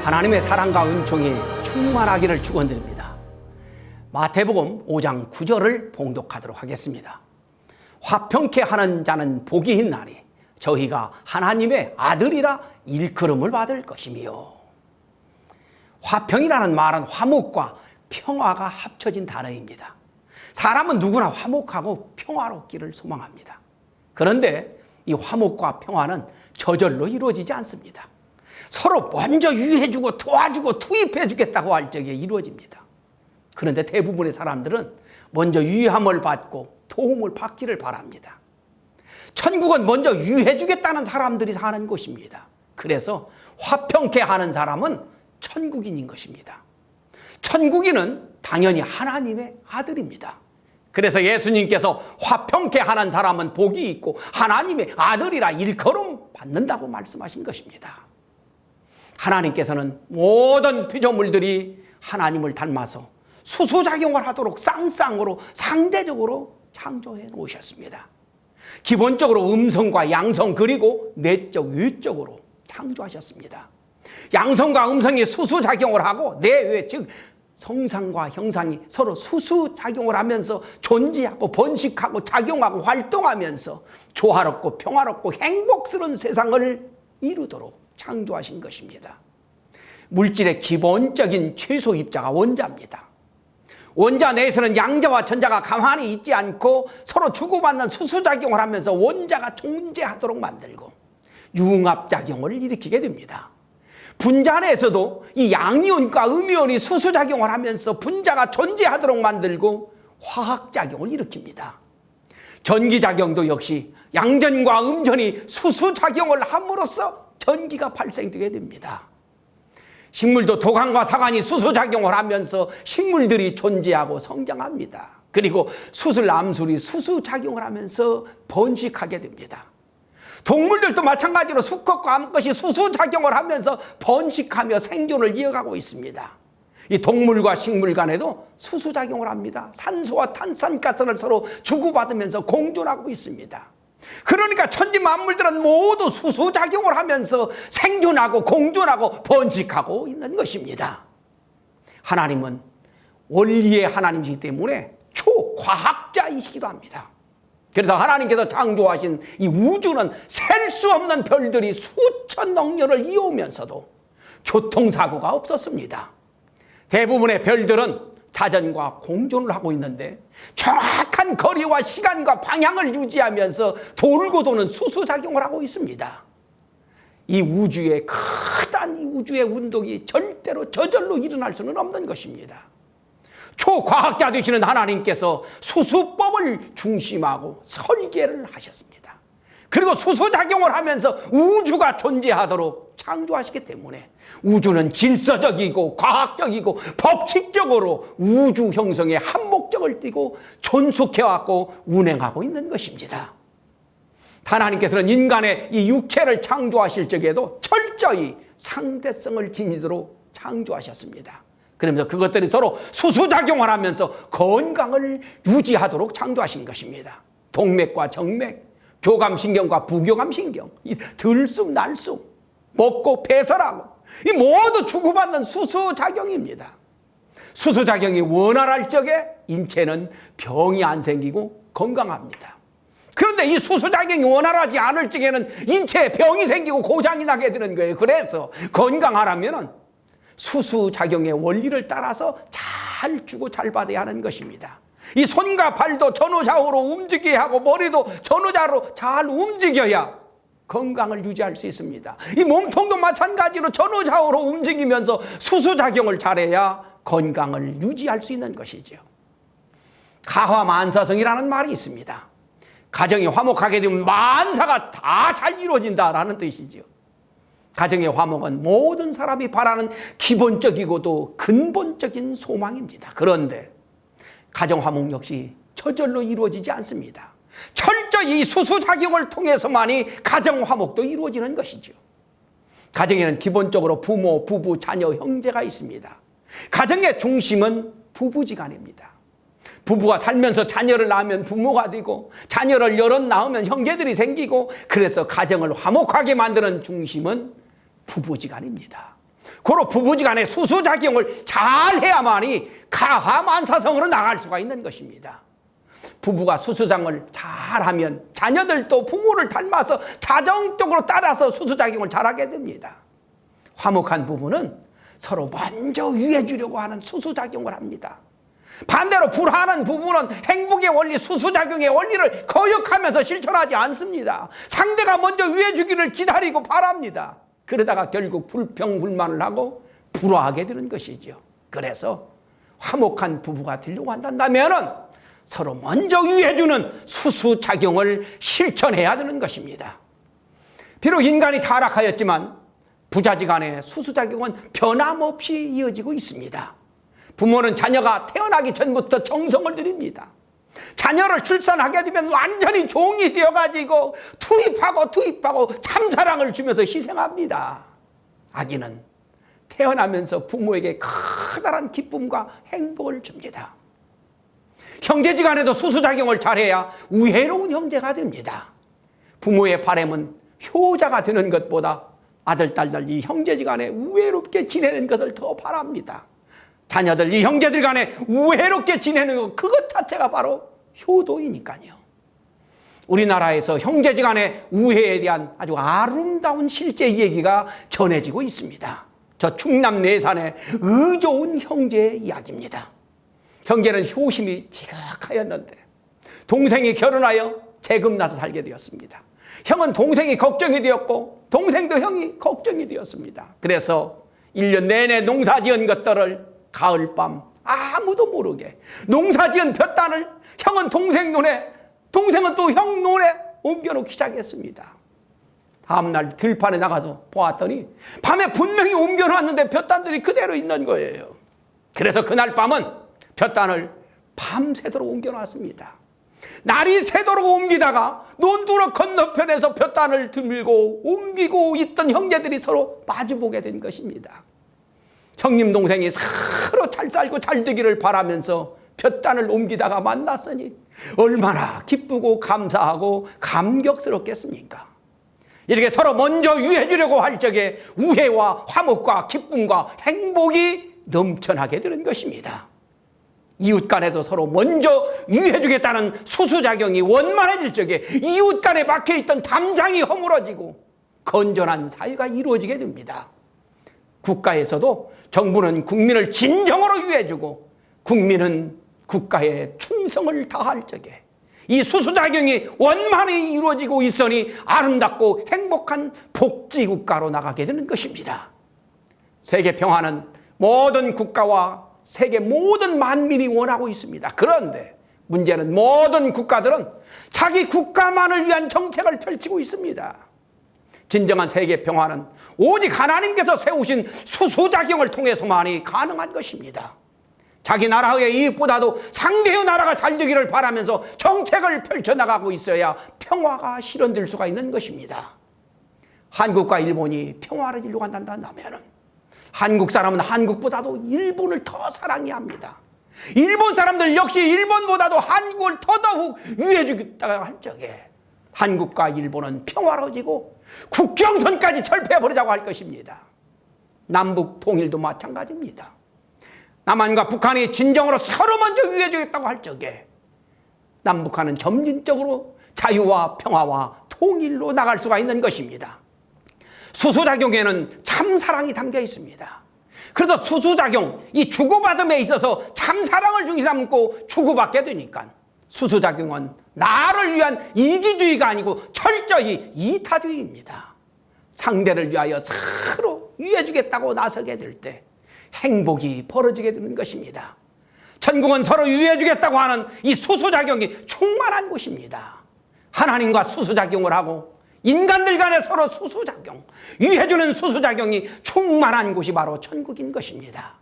하나님의 사랑과 은총이 충만하기를 축원드립니다. 마태복음 5장 9절을 봉독하도록 하겠습니다. 화평케 하는 자는 복이 있나니 저희가 하나님의 아들이라 일컬음을 받을 것이며. 화평이라는 말은 화목과 평화가 합쳐진 단어입니다. 사람은 누구나 화목하고 평화롭기를 소망합니다. 그런데 이 화목과 평화는 저절로 이루어지지 않습니다. 서로 먼저 유의해주고 도와주고 투입해주겠다고 할 적에 이루어집니다. 그런데 대부분의 사람들은 먼저 유의함을 받고 도움을 받기를 바랍니다. 천국은 먼저 유의해주겠다는 사람들이 사는 곳입니다. 그래서 화평케 하는 사람은 천국인인 것입니다. 천국인은 당연히 하나님의 아들입니다. 그래서 예수님께서 화평케 하는 사람은 복이 있고 하나님의 아들이라 일컬음 받는다고 말씀하신 것입니다. 하나님께서는 모든 피조물들이 하나님을 닮아서 수수작용을 하도록 쌍쌍으로 상대적으로 창조해 놓으셨습니다. 기본적으로 음성과 양성 그리고 내적 외적으로 창조하셨습니다. 양성과 음성이 수수작용을 하고 내외 즉 성상과 형상이 서로 수수작용을 하면서 존재하고 번식하고 작용하고 활동하면서 조화롭고 평화롭고 행복스러운 세상을 이루도록 창조하신 것입니다. 물질의 기본적인 최소 입자가 원자입니다. 원자 내에서는 양자와 전자가 가만히 있지 않고 서로 주고받는 수수작용을 하면서 원자가 존재하도록 만들고 융합작용을 일으키게 됩니다. 분자 내에서도 이 양이온과 음이온이 수수작용을 하면서 분자가 존재하도록 만들고 화학작용을 일으킵니다. 전기작용도 역시 양전과 음전이 수수작용을 함으로써 전기가 발생되게 됩니다. 식물도 도광과 사관이 수수작용을 하면서 식물들이 존재하고 성장합니다. 그리고 수술, 암술이 수수작용을 하면서 번식하게 됩니다. 동물들도 마찬가지로 수컷과 암컷이 수수작용을 하면서 번식하며 생존을 이어가고 있습니다. 이 동물과 식물 간에도 수수작용을 합니다. 산소와 탄산가스를 서로 주고받으면서 공존하고 있습니다. 그러니까 천지 만물들은 모두 수수작용을 하면서 생존하고 공존하고 번식하고 있는 것입니다. 하나님은 원리의 하나님이기 때문에 초과학자이시기도 합니다. 그래서 하나님께서 창조하신 이 우주는 셀 수 없는 별들이 수천억 년을 이어오면서도 교통사고가 없었습니다. 대부분의 별들은 자전과 공존을 하고 있는데 정확한 거리와 시간과 방향을 유지하면서 돌고 도는 수수작용을 하고 있습니다. 이 우주의 크단 이 우주의 운동이 절대로 저절로 일어날 수는 없는 것입니다. 초과학자 되시는 하나님께서 수수법을 중심하고 설계를 하셨습니다. 그리고 수수작용을 하면서 우주가 존재하도록 창조하시기 때문에 우주는 질서적이고 과학적이고 법칙적으로 우주 형성에 한 목적을 띠고 존속해왔고 운행하고 있는 것입니다. 하나님께서는 인간의 이 육체를 창조하실 적에도 철저히 상대성을 지니도록 창조하셨습니다. 그러면서 그것들이 서로 수수작용을 하면서 건강을 유지하도록 창조하신 것입니다. 동맥과 정맥, 교감신경과 부교감신경, 들숨, 날숨, 먹고 배설하고 이 모두 주고받는 수수작용입니다. 수수작용이 원활할 적에 인체는 병이 안 생기고 건강합니다. 그런데 이 수수작용이 원활하지 않을 적에는 인체에 병이 생기고 고장이 나게 되는 거예요. 그래서 건강하려면 수수작용의 원리를 따라서 잘 주고 잘 받아야 하는 것입니다. 이 손과 발도 전후좌우로 움직여야 하고 머리도 전후좌우로 잘 움직여야 건강을 유지할 수 있습니다. 이 몸통도 마찬가지로 전후좌우로 움직이면서 수수작용을 잘해야 건강을 유지할 수 있는 것이죠. 가화만사성이라는 말이 있습니다. 가정이 화목하게 되면 만사가 다 잘 이루어진다라는 뜻이죠. 가정의 화목은 모든 사람이 바라는 기본적이고도 근본적인 소망입니다. 그런데 가정 화목 역시 저절로 이루어지지 않습니다. 철저히 수수작용을 통해서만이 가정 화목도 이루어지는 것이죠. 가정에는 기본적으로 부모, 부부, 자녀, 형제가 있습니다. 가정의 중심은 부부지간입니다. 부부가 살면서 자녀를 낳으면 부모가 되고 자녀를 여럿 낳으면 형제들이 생기고 그래서 가정을 화목하게 만드는 중심은 부부지간입니다. 고로 부부지간에 수수작용을 잘 해야만이 가하만사성으로 나갈 수가 있는 것입니다. 부부가 수수작용을 잘하면 자녀들도 부모를 닮아서 자정적으로 따라서 수수작용을 잘하게 됩니다. 화목한 부부는 서로 먼저 위해 주려고 하는 수수작용을 합니다. 반대로 불화하는 부부는 행복의 원리, 수수작용의 원리를 거역하면서 실천하지 않습니다. 상대가 먼저 위해 주기를 기다리고 바랍니다. 그러다가 결국 불평불만을 하고 불화하게 되는 것이죠. 그래서 화목한 부부가 되려고 한다면 서로 먼저 위해주는 수수작용을 실천해야 되는 것입니다. 비록 인간이 타락하였지만 부자지간의 수수작용은 변함없이 이어지고 있습니다. 부모는 자녀가 태어나기 전부터 정성을 들입니다. 자녀를 출산하게 되면 완전히 종이 되어가지고 투입하고 참사랑을 주면서 희생합니다. 아기는 태어나면서 부모에게 커다란 기쁨과 행복을 줍니다. 형제지간에도 수수작용을 잘해야 우애로운 형제가 됩니다. 부모의 바람은 효자가 되는 것보다 아들, 딸들 이 형제지간에 우애롭게 지내는 것을 더 바랍니다. 자녀들 이 형제들 간에 우애롭게 지내는 것, 그것 자체가 바로 효도이니까요. 우리나라에서 형제지간의 우애에 대한 아주 아름다운 실제 얘기가 전해지고 있습니다. 저 충남 내산의 의좋은 형제의 이야기입니다. 형제는 효심이 지극하였는데 동생이 결혼하여 재금 나서 살게 되었습니다. 형은 동생이 걱정이 되었고 동생도 형이 걱정이 되었습니다. 그래서 1년 내내 농사지은 것들을 가을밤 아무도 모르게 농사지은 볕단을 형은 동생 눈에, 동생은 또 형 눈에 옮겨놓기 시작했습니다. 다음날 들판에 나가서 보았더니 밤에 분명히 옮겨놨는데 볕단들이 그대로 있는 거예요. 그래서 그날 밤은 볕단을 밤새도록 옮겨놨습니다. 날이 새도록 옮기다가 논두렁 건너편에서 볕단을 들고 옮기고 있던 형제들이 서로 마주보게 된 것입니다. 형님 동생이 서로 잘 살고 잘 되기를 바라면서 볕단을 옮기다가 만났으니 얼마나 기쁘고 감사하고 감격스럽겠습니까? 이렇게 서로 먼저 위해 주려고 할 적에 우애와 화목과 기쁨과 행복이 넘쳐나게 되는 것입니다. 이웃 간에도 서로 먼저 위해 주겠다는 수수작용이 원만해질 적에 이웃 간에 막혀있던 담장이 허물어지고 건전한 사회가 이루어지게 됩니다. 국가에서도 정부는 국민을 진정으로 위해 주고 국민은 국가에 충성을 다할 적에 이 수수작용이 원만히 이루어지고 있으니 아름답고 행복한 복지국가로 나가게 되는 것입니다. 세계 평화는 모든 국가와 세계 모든 만민이 원하고 있습니다. 그런데 문제는 모든 국가들은 자기 국가만을 위한 정책을 펼치고 있습니다. 진정한 세계 평화는 오직 하나님께서 세우신 수수작용을 통해서만이 가능한 것입니다. 자기 나라의 이익보다도 상대의 나라가 잘 되기를 바라면서 정책을 펼쳐나가고 있어야 평화가 실현될 수가 있는 것입니다. 한국과 일본이 평화를 이루고 간다면 한국 사람은 한국보다도 일본을 더 사랑해야 합니다. 일본 사람들 역시 일본보다도 한국을 더더욱 위해주겠다고 할 적에 한국과 일본은 평화로워지고 국경선까지 철폐해버리자고 할 것입니다. 남북 통일도 마찬가지입니다. 남한과 북한이 진정으로 서로 먼저 위해주겠다고 할 적에 남북한은 점진적으로 자유와 평화와 통일로 나갈 수가 있는 것입니다. 수수작용에는 참사랑이 담겨 있습니다. 그래서 수수작용, 이 주고받음에 있어서 참사랑을 중심 삼고 주고받게 되니까 수수작용은 나를 위한 이기주의가 아니고 철저히 이타주의입니다. 상대를 위하여 서로 위해주겠다고 나서게 될 때 행복이 벌어지게 되는 것입니다. 천국은 서로 위해주겠다고 하는 이 수수작용이 충만한 곳입니다. 하나님과 수수작용을 하고 인간들 간에 서로 수수작용, 위해주는 수수작용이 충만한 곳이 바로 천국인 것입니다.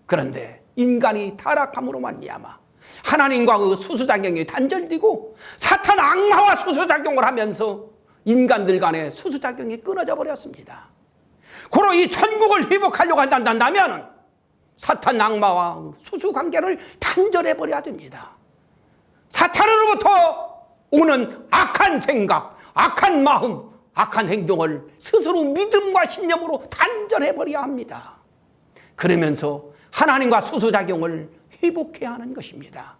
그런데 인간이 타락함으로 말미암아 하나님과 그 수수작용이 단절되고 사탄 악마와 수수작용을 하면서 인간들 간의 수수작용이 끊어져 버렸습니다. 고로 이 천국을 회복하려고 한다면 사탄 악마와 수수관계를 단절해 버려야 됩니다. 사탄으로부터 오는 악한 생각, 악한 마음, 악한 행동을 스스로 믿음과 신념으로 단절해 버려야 합니다. 그러면서 하나님과 수소작용을 회복해야 하는 것입니다.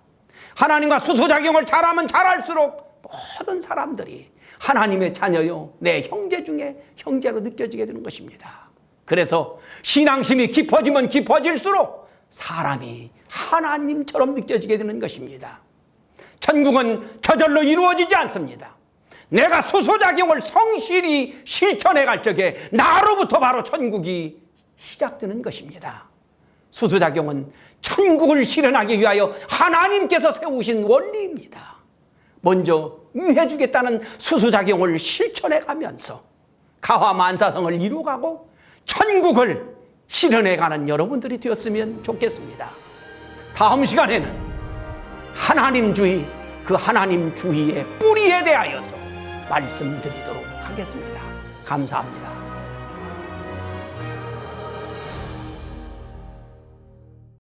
하나님과 수소작용을 잘하면 잘할수록 모든 사람들이 하나님의 자녀요, 내 형제 중에 형제로 느껴지게 되는 것입니다. 그래서 신앙심이 깊어지면 깊어질수록 사람이 하나님처럼 느껴지게 되는 것입니다. 천국은 저절로 이루어지지 않습니다. 내가 수소작용을 성실히 실천해 갈 적에 나로부터 바로 천국이 시작되는 것입니다. 수소작용은 천국을 실현하기 위하여 하나님께서 세우신 원리입니다. 먼저 유해주겠다는 수소작용을 실천해 가면서 가화만사성을 이루어가고 천국을 실현해가는 여러분들이 되었으면 좋겠습니다. 다음 시간에는 하나님주의, 그 하나님주의의 뿌리에 대하여서 말씀드리도록 하겠습니다. 감사합니다.